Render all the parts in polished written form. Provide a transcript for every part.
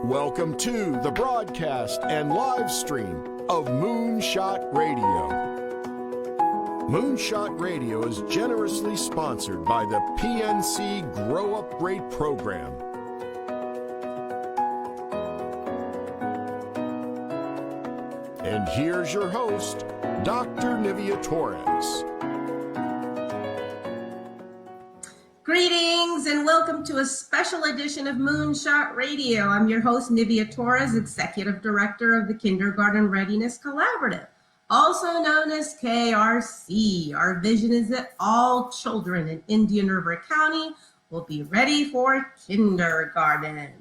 Welcome to the broadcast and live stream of Moonshot Radio. Moonshot Radio is generously sponsored by the PNC Grow Up Great program. And here's your host, Dr. Nivea Torres. Greetings and welcome to a special edition of Moonshot Radio. I'm your host, Nivea Torres, Executive Director of the Kindergarten Readiness Collaborative, also known as KRC. Our vision is that all children in Indian River County will be ready for kindergarten.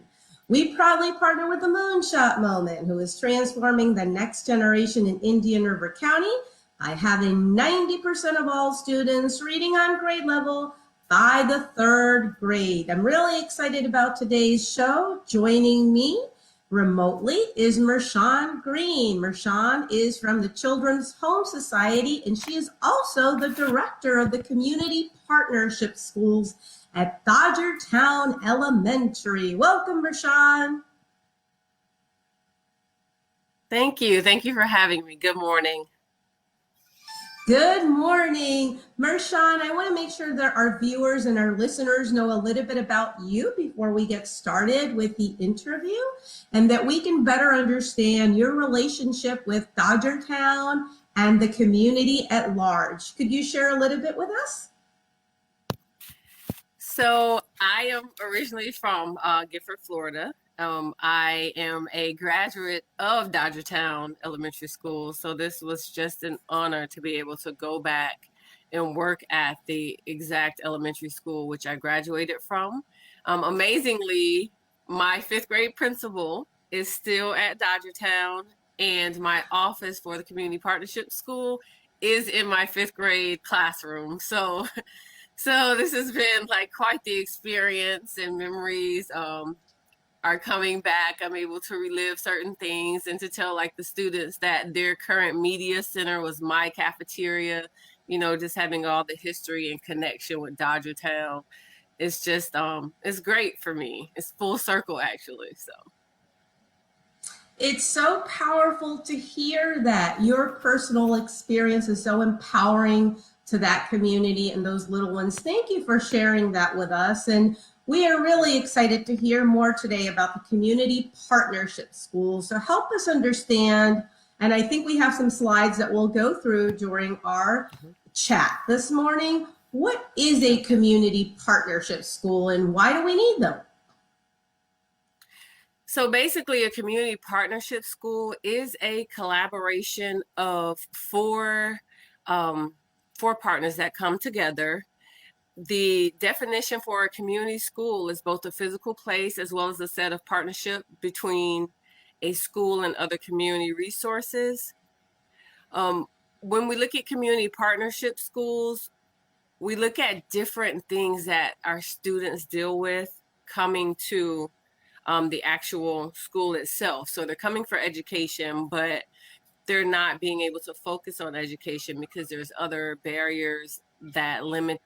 We proudly partner with the Moonshot Moment, who is transforming the next generation in Indian River County by having 90% of all students reading on grade level by the third grade. I'm really excited about today's show. Joining me remotely is Mershawn Green. Mershawn is from the Children's Home Society, and she is also the director of the Community Partnership Schools at Dodgertown Elementary. Welcome, Mershawn. Thank you. Thank you for having me. Good morning. Good morning. Mershawn, I want to make sure that our viewers and our listeners know a little bit about you before we get started with the interview, and that we can better understand your relationship with Dodgertown and the community at large. Could you share a little bit with us? So I am originally from Gifford, Florida. I am a graduate of Dodgertown Elementary School, so this was just an honor to be able to go back and work at the exact elementary school which I graduated from. Amazingly, my fifth grade principal is still at Dodgertown, and my office for the Community Partnership School is in my fifth grade classroom. So this has been like quite the experience, and memories are coming back. I'm able to relive certain things and to tell like the students that their current media center was my cafeteria, you know, just having all the history and connection with Dodgertown. It's just, it's great for me. It's full circle actually, so. It's so powerful to hear that your personal experience is so empowering to that community and those little ones. Thank you for sharing that with us. And we are really excited to hear more today about the Community Partnership Schools. So help us understand, and I think we have some slides that we'll go through during our chat this morning. What is a Community Partnership School and why do we need them? So basically, a community partnership school is a collaboration of four partners that come together. The definition for a community school is both a physical place as well as a set of partnership between a school and other community resources. When we look at community partnership schools, we look at different things that our students deal with coming to the actual school itself. So they're coming for education, but they're not being able to focus on education because there's other barriers that limit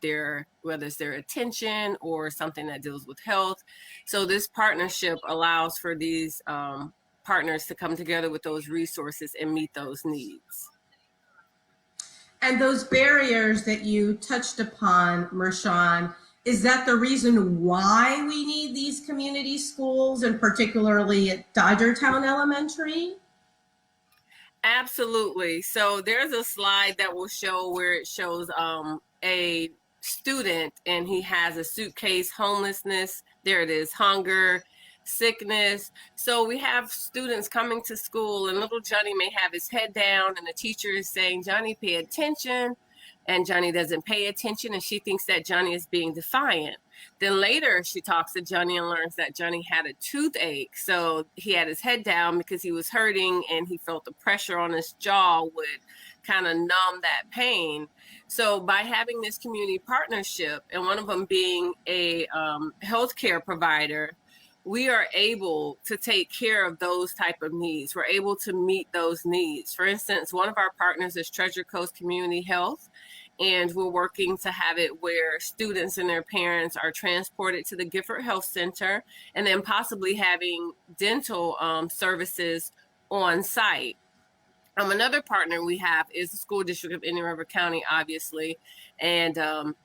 whether it's their attention or something that deals with health. So this partnership allows for these partners to come together with those resources and meet those needs. And those barriers that you touched upon, Mershawn, is that the reason why we need these community schools, and particularly at Dodgertown Elementary? Absolutely. So there's a slide that will show where it shows a student, and he has a suitcase, homelessness, there it is, hunger, sickness. So we have students coming to school, and little Johnny may have his head down, and the teacher is saying, Johnny, pay attention. And Johnny doesn't pay attention, and she thinks that Johnny is being defiant. Then later she talks to Johnny and learns that Johnny had a toothache. So he had his head down because he was hurting, and he felt the pressure on his jaw would kind of numb that pain. So by having this community partnership, and one of them being a healthcare provider, we are able to take care of those type of needs. We're able to meet those needs. For instance, one of our partners is Treasure Coast Community Health, and we're working to have it where students and their parents are transported to the Gifford Health Center, and then possibly having dental services on site. Another partner we have is the School District of Indian River County, obviously, and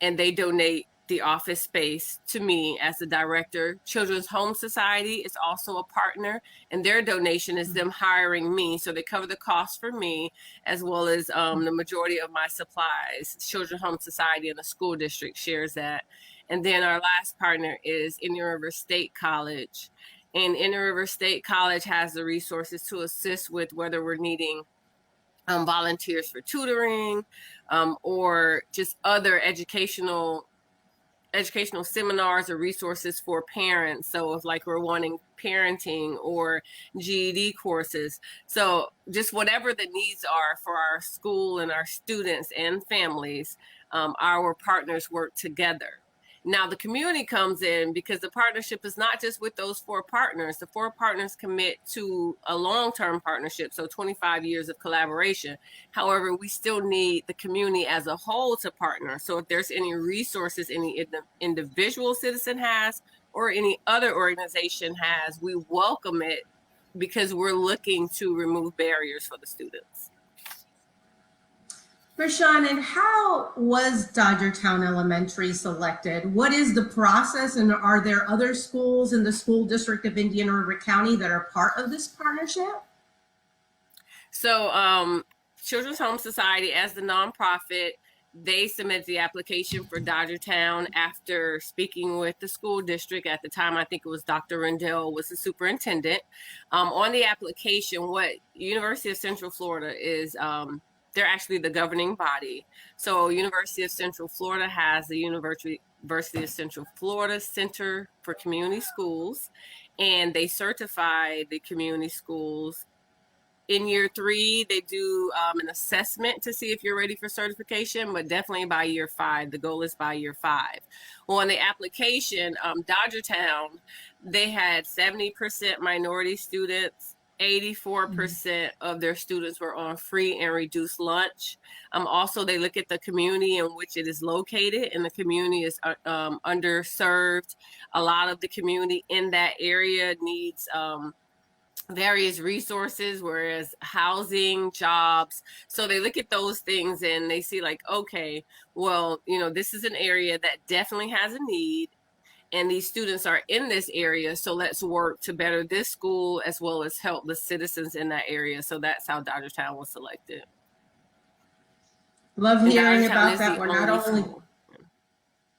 they donate the office space to me as the director. Children's Home Society is also a partner, and their donation is them hiring me, so they cover the cost for me as well as the majority of my supplies. Children's Home Society and the school district shares that. And then our last partner is Indian River State College, and Indian River State College has the resources to assist with whether we're needing volunteers for tutoring or just other educational seminars or resources for parents. So if like we're wanting parenting or GED courses, so just whatever the needs are for our school and our students and families, our partners work together. Now the community comes in because the partnership is not just with those 4 partners. The 4 partners commit to a long-term partnership, so 25 years of collaboration. However, we still need the community as a whole to partner. So if there's any resources any individual citizen has or any other organization has, we welcome it because we're looking to remove barriers for the students. Rashawn, and how was Dodgertown Elementary selected? What is the process, and are there other schools in the School District of Indian River County that are part of this partnership? So Children's Home Society, as the nonprofit, they submitted the application for Dodgertown after speaking with the school district. At the time, I think it was Dr. Rendell was the superintendent. On the application, what University of Central Florida is, they're actually the governing body. So University of Central Florida has the University of Central Florida Center for Community Schools, and they certify the community schools. In year 3, they do an assessment to see if you're ready for certification, but definitely by year 5. The goal is by year 5. Well, on the application, Dodgertown, they had 70% minority students. 84% of their students were on free and reduced lunch. Also, they look at the community in which it is located, and the community is underserved. A lot of the community in that area needs various resources, whereas housing, jobs. So they look at those things and they see like, okay, well, this is an area that definitely has a need, and these students are in this area, so let's work to better this school as well as help the citizens in that area. So that's how Dodgertown was selected. Love hearing about that. We're not only,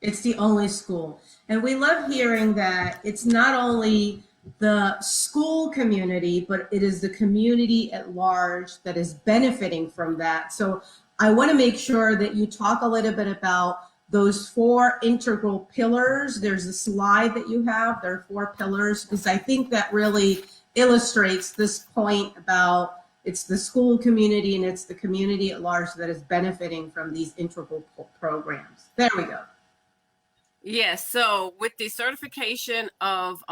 it's the only school. And we love hearing that it's not only the school community, but it is the community at large that is benefiting from that. So I want to make sure that you talk a little bit about those 4 integral pillars. There's a slide that you have. There are 4 pillars, because I think that really illustrates this point about it's the school community and it's the community at large that is benefiting from these integral programs. There we go. Yes. So with the certification of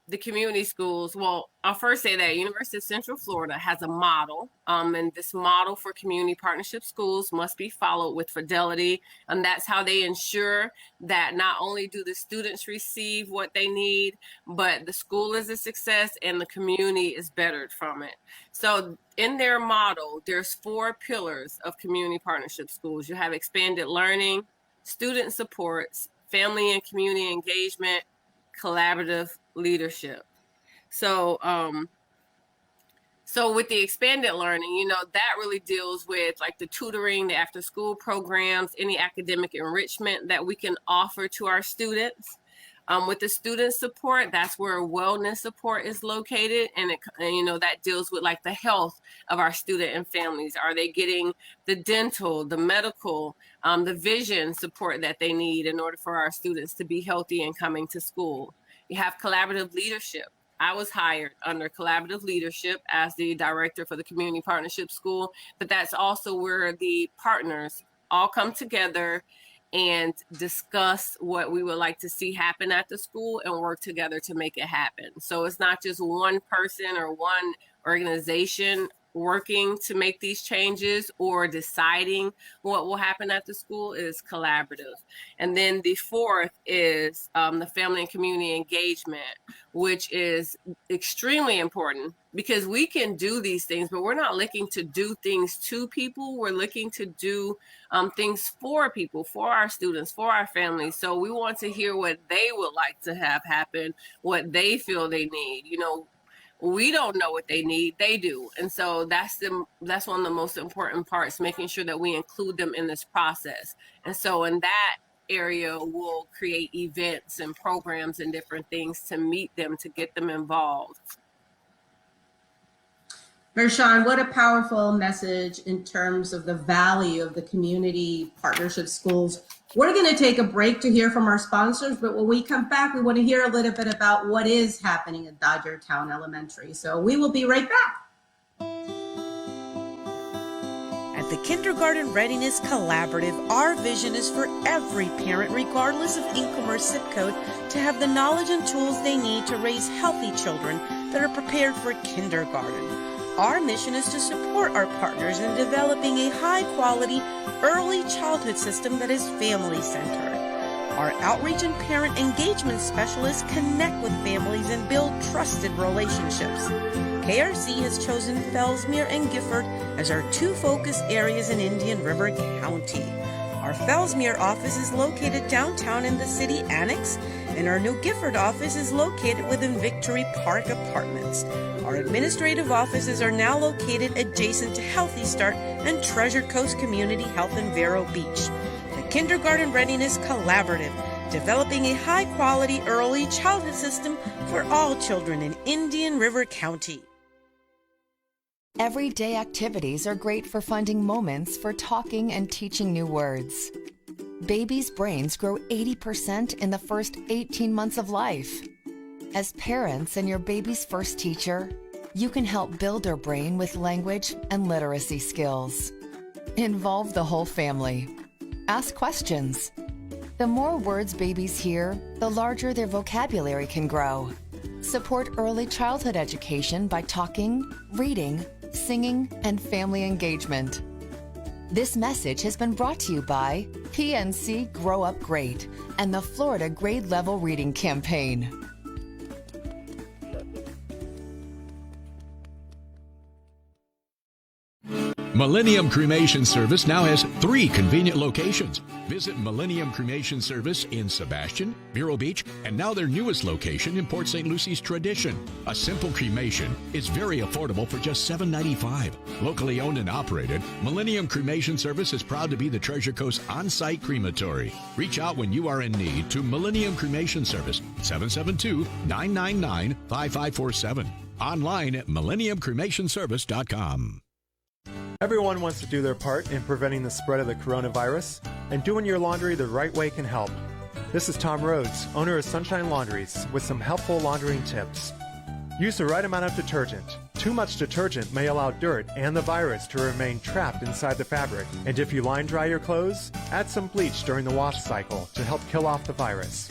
the community schools, well, I'll first say that University of Central Florida has a model, and this model for community partnership schools must be followed with fidelity. And that's how they ensure that not only do the students receive what they need, but the school is a success and the community is bettered from it. So in their model, there's 4 pillars of community partnership schools. You have expanded learning, student supports, family and community engagement, collaborative leadership. So with the expanded learning, that really deals with like the tutoring, the after school programs, any academic enrichment that we can offer to our students. With the student support, that's where wellness support is located, and that deals with like the health of our student and families. Are they getting the dental, the medical, the vision support that they need in order for our students to be healthy and coming to school? You have collaborative leadership. I was hired under collaborative leadership as the director for the Community Partnership School, but that's also where the partners all come together and discuss what we would like to see happen at the school and work together to make it happen. So it's not just one person or one organization working to make these changes or deciding what will happen at the school is collaborative. And then the fourth is the family and community engagement, which is extremely important because we can do these things, but we're not looking to do things to people. We're looking to do things for people, for our students, for our families. So we want to hear what they would like to have happen, what they feel they need. You know, we don't know what they need, they do. And so that's one of the most important parts, making sure that we include them in this process. And so in that area, we'll create events and programs and different things to meet them, to get them involved. Mershawn, what a powerful message in terms of the value of the community partnership schools. We're going to take a break to hear from our sponsors, but when we come back, we want to hear a little bit about what is happening at Dodgertown Elementary. So we will be right back. At the Kindergarten Readiness Collaborative, our vision is for every parent, regardless of income or zip code, to have the knowledge and tools they need to raise healthy children that are prepared for kindergarten. Our mission is to support our partners in developing a high-quality early childhood system that is family-centered. Our outreach and parent engagement specialists connect with families and build trusted relationships. KRC has chosen Fellsmere and Gifford as our two focus areas in Indian River County. Our Fellsmere office is located downtown in the city annex, and our new Gifford office is located within Victory Park Apartments. Our administrative offices are now located adjacent to Healthy Start and Treasure Coast Community Health in Vero Beach. The Kindergarten Readiness Collaborative, developing a high-quality early childhood system for all children in Indian River County. Everyday activities are great for finding moments for talking and teaching new words. Babies' brains grow 80% in the first 18 months of life. As parents and your baby's first teacher, you can help build their brain with language and literacy skills. Involve the whole family. Ask questions. The more words babies hear, the larger their vocabulary can grow. Support early childhood education by talking, reading, singing, and family engagement. This message has been brought to you by PNC Grow Up Great and the Florida Grade Level Reading Campaign. Millennium Cremation Service now has 3 convenient locations. Visit Millennium Cremation Service in Sebastian, Vero Beach, and now their newest location in Port St. Lucie's Tradition. A simple cremation is very affordable for just $7.95. Locally owned and operated, Millennium Cremation Service is proud to be the Treasure Coast on-site crematory. Reach out when you are in need to Millennium Cremation Service, 772-999-5547. Online at millenniumcremationservice.com. Everyone wants to do their part in preventing the spread of the coronavirus, and doing your laundry the right way can help. This is Tom Rhodes, owner of Sunshine Laundries, with some helpful laundering tips. Use the right amount of detergent. Too much detergent may allow dirt and the virus to remain trapped inside the fabric. And if you line dry your clothes, add some bleach during the wash cycle to help kill off the virus.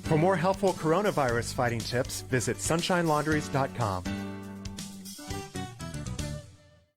For more helpful coronavirus fighting tips, visit sunshinelaundries.com.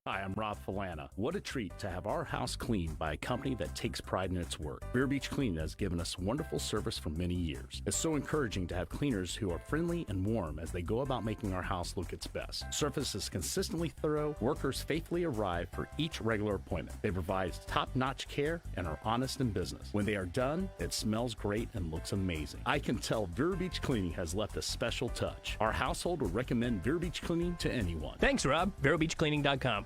Hi, I'm Rob Falana. What a treat to have our house cleaned by a company that takes pride in its work. Vero Beach Cleaning has given us wonderful service for many years. It's so encouraging to have cleaners who are friendly and warm as they go about making our house look its best. Service is consistently thorough. Workers faithfully arrive for each regular appointment. They provide top-notch care and are honest in business. When they are done, it smells great and looks amazing. I can tell Vero Beach Cleaning has left a special touch. Our household would recommend Vero Beach Cleaning to anyone. Thanks, Rob. VeroBeachCleaning.com.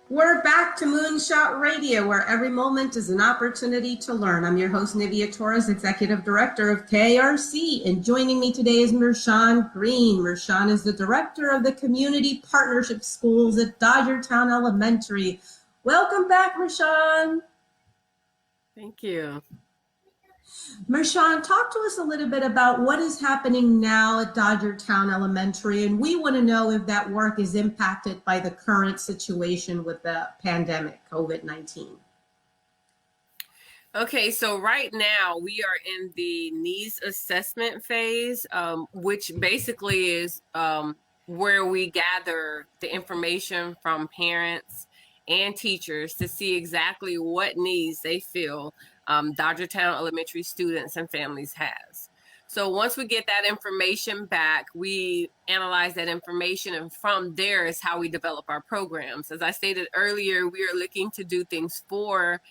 We're back to Moonshot Radio, where every moment is an opportunity to learn. I'm your host, Nivea Torres, Executive Director of KRC, and joining me today is Mershawn Green. Mershawn is the Director of the Community Partnership Schools at Dodgertown Elementary. Welcome back, Mershawn. Thank you. Mershawn, talk to us a little bit about what is happening now at Dodgertown Elementary, and we want to know if that work is impacted by the current situation with the pandemic, COVID-19. Okay, so right now we are in the needs assessment phase, which basically is where we gather the information from parents and teachers to see exactly what needs they feel Dodgertown Elementary students and families has. So once we get that information back, we analyze that information, and from there is how we develop our programs. As I stated earlier, we are looking to do things for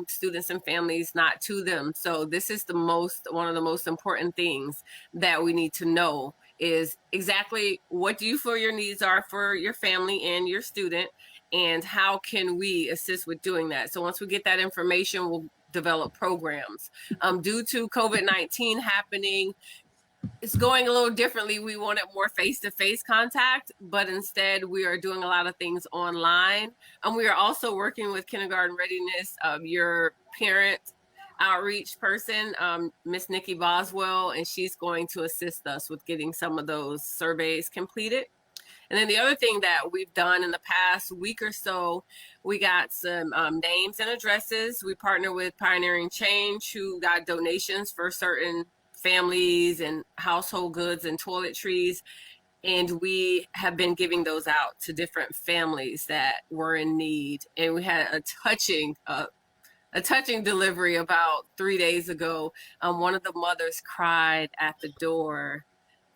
students and families, not to them. So this is one of the most important things that we need to know is exactly what do you feel your needs are for your family and your student, and how can we assist with doing that. So once we get that information, we'll develop programs. Due to COVID-19 happening, it's going a little differently. We wanted more face-to-face contact, but instead we are doing a lot of things online. And we are also working with Kindergarten Readiness, your parent outreach person, Miss Nikki Boswell, and she's going to assist us with getting some of those surveys completed. And then the other thing that we've done in the past week or so, we got some names and addresses. We partner with Pioneering Change, who got donations for certain families and household goods and toiletries. And we have been giving those out to different families that were in need. And we had a touching delivery about 3 days ago. One of the mothers cried at the door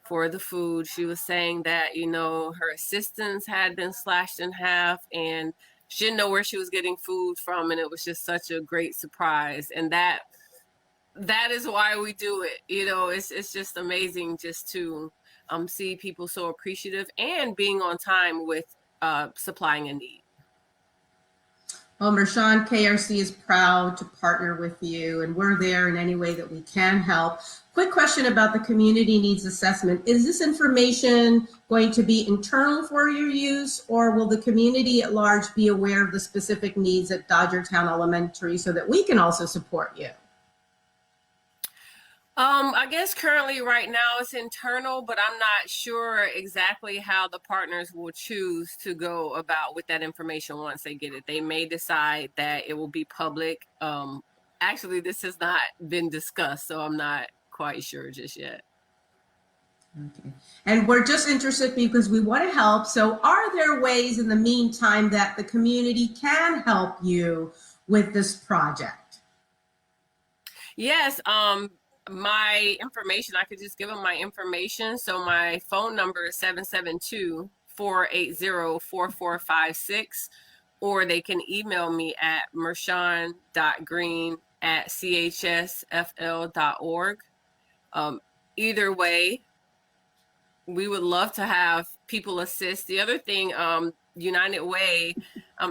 for the food. She was saying that, her assistance had been slashed in half and she didn't know where she was getting food from. And it was just such a great surprise. And that is why we do it. It's just amazing just to see people so appreciative and being on time with supplying a need. Well, Mershawn, KRC is proud to partner with you, and we're there in any way that we can help. Quick question about the community needs assessment. Is this information going to be internal for your use, or will the community at large be aware of the specific needs at Dodgertown Elementary so that we can also support you? I guess currently right now it's internal, but I'm not sure exactly how the partners will choose to go about with that information once they get it. They may decide that it will be public. Actually, this has not been discussed, so I'm not quite sure just yet. Okay. And we're just interested because we want to help. So are there ways in the meantime that the community can help you with this project? Yes. My information, I could just give them my information. So my phone number is 772-480-4456, or they can email me at mershawn.green@chsfl.org. Either way, we would love to have people assist. The other thing, United Way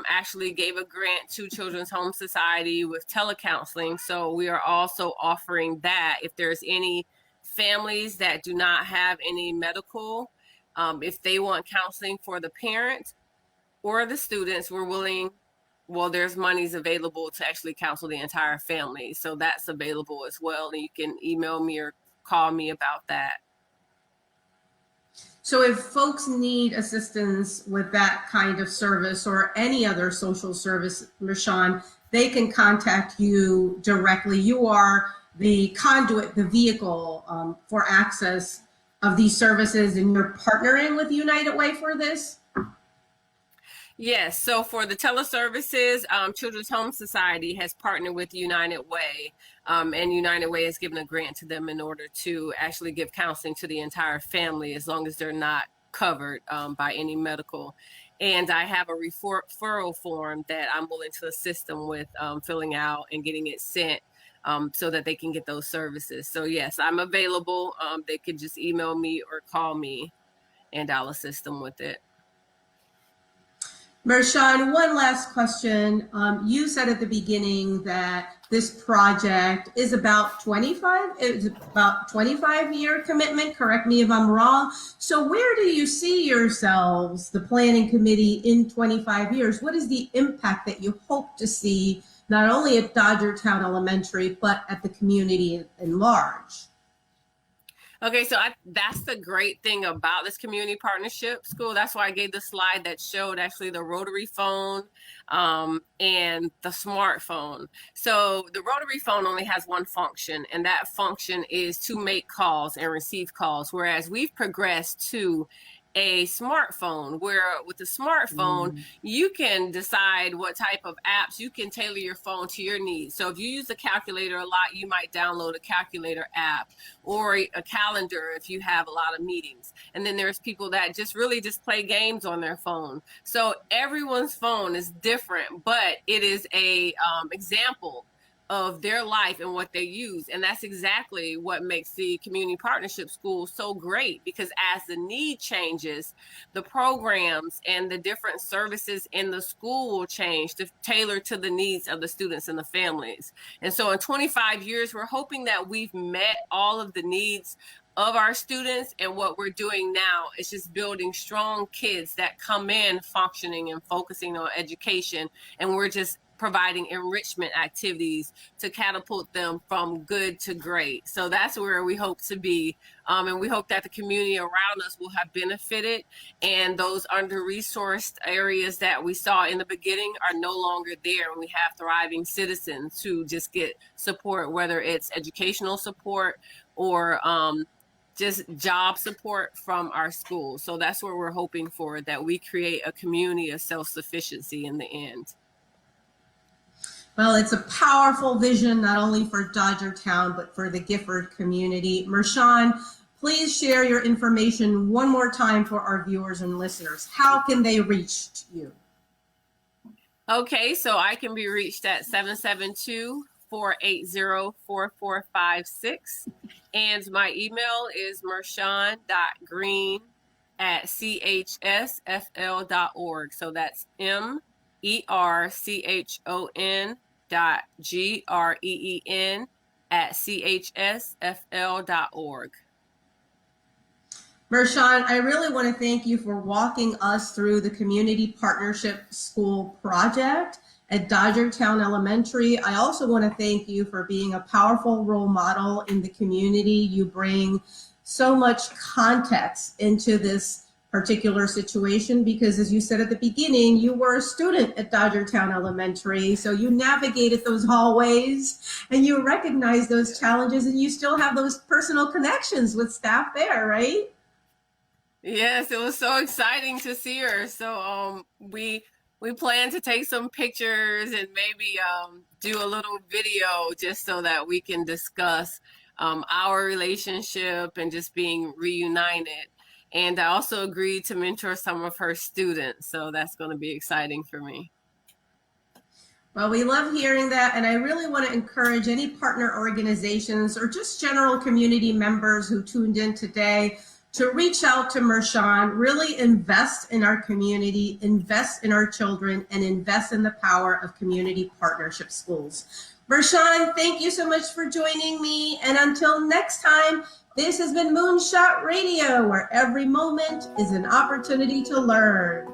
actually gave a grant to Children's Home Society with telecounseling. So we are also offering that if there's any families that do not have any medical, if they want counseling for the parent or the students, we're willing, there's monies available to actually counsel the entire family. So that's available as well. And you can email me or call me about that. So if folks need assistance with that kind of service or any other social service, Mershawn, they can contact you directly. You are the conduit, the vehicle for access of these services, and you're partnering with United Way for this? Yes, so for the teleservices, Children's Home Society has partnered with United Way, and United Way has given a grant to them in order to actually give counseling to the entire family as long as they're not covered by any medical. And I have a referral form that I'm willing to assist them with filling out and getting it sent so that they can get those services. So yes, I'm available. They could just email me or call me and I'll assist them with it. Mershawn, one last question. You said at the beginning that this project is about 25-year commitment. Correct me if I'm wrong. So where do you see yourselves, the planning committee, in 25 years? What is the impact that you hope to see, not only at Dodgertown Elementary, but at the community in large? Okay, so that's the great thing about this community partnership school. That's why I gave the slide that showed actually the rotary phone and the smartphone. So the rotary phone only has one function, and that function is to make calls and receive calls, whereas we've progressed to a smartphone, where with a smartphone, you can decide what type of apps. You can tailor your phone to your needs. So if you use a calculator a lot, you might download a calculator app, or a calendar if you have a lot of meetings. And then there's people that just really just play games on their phone. So everyone's phone is different, but it is a example of their life and what they use. And that's exactly what makes the community partnership school so great, because as the need changes, the programs and the different services in the school will change to tailor to the needs of the students and the families. And so in 25 years, we're hoping that we've met all of the needs of our students, and what we're doing now is just building strong kids that come in functioning and focusing on education, and we're just providing enrichment activities to catapult them from good to great. So that's where we hope to be. And we hope that the community around us will have benefited, and those under-resourced areas that we saw in the beginning are no longer there. We have thriving citizens who just get support, whether it's educational support or just job support from our schools. So that's where we're hoping for, that we create a community of self-sufficiency in the end. Well, it's a powerful vision, not only for Dodgertown, but for the Gifford community. Mershawn, please share your information one more time for our viewers and listeners. How can they reach you? Okay, so I can be reached at 772-480-4456. And my email is mershawn.green@chsfl.org. So that's MERCHON.GREEN@chsfl.org. Mershawn, I really want to thank you for walking us through the Community Partnership School project at Dodgertown Elementary. I also want to thank you for being a powerful role model in the community. You bring so much context into this particular situation because, as you said at the beginning, you were a student at Dodgertown Elementary, so you navigated those hallways and you recognized those challenges, and you still have those personal connections with staff there, right? Yes, it was so exciting to see her. So we plan to take some pictures and maybe do a little video just so that we can discuss our relationship and just being reunited. And I also agreed to mentor some of her students. So that's going to be exciting for me. Well, we love hearing that. And I really want to encourage any partner organizations or just general community members who tuned in today to reach out to Mershawn, really invest in our community, invest in our children, and invest in the power of community partnership schools. Mershawn, thank you so much for joining me. And until next time, this has been Moonshot Radio, where every moment is an opportunity to learn.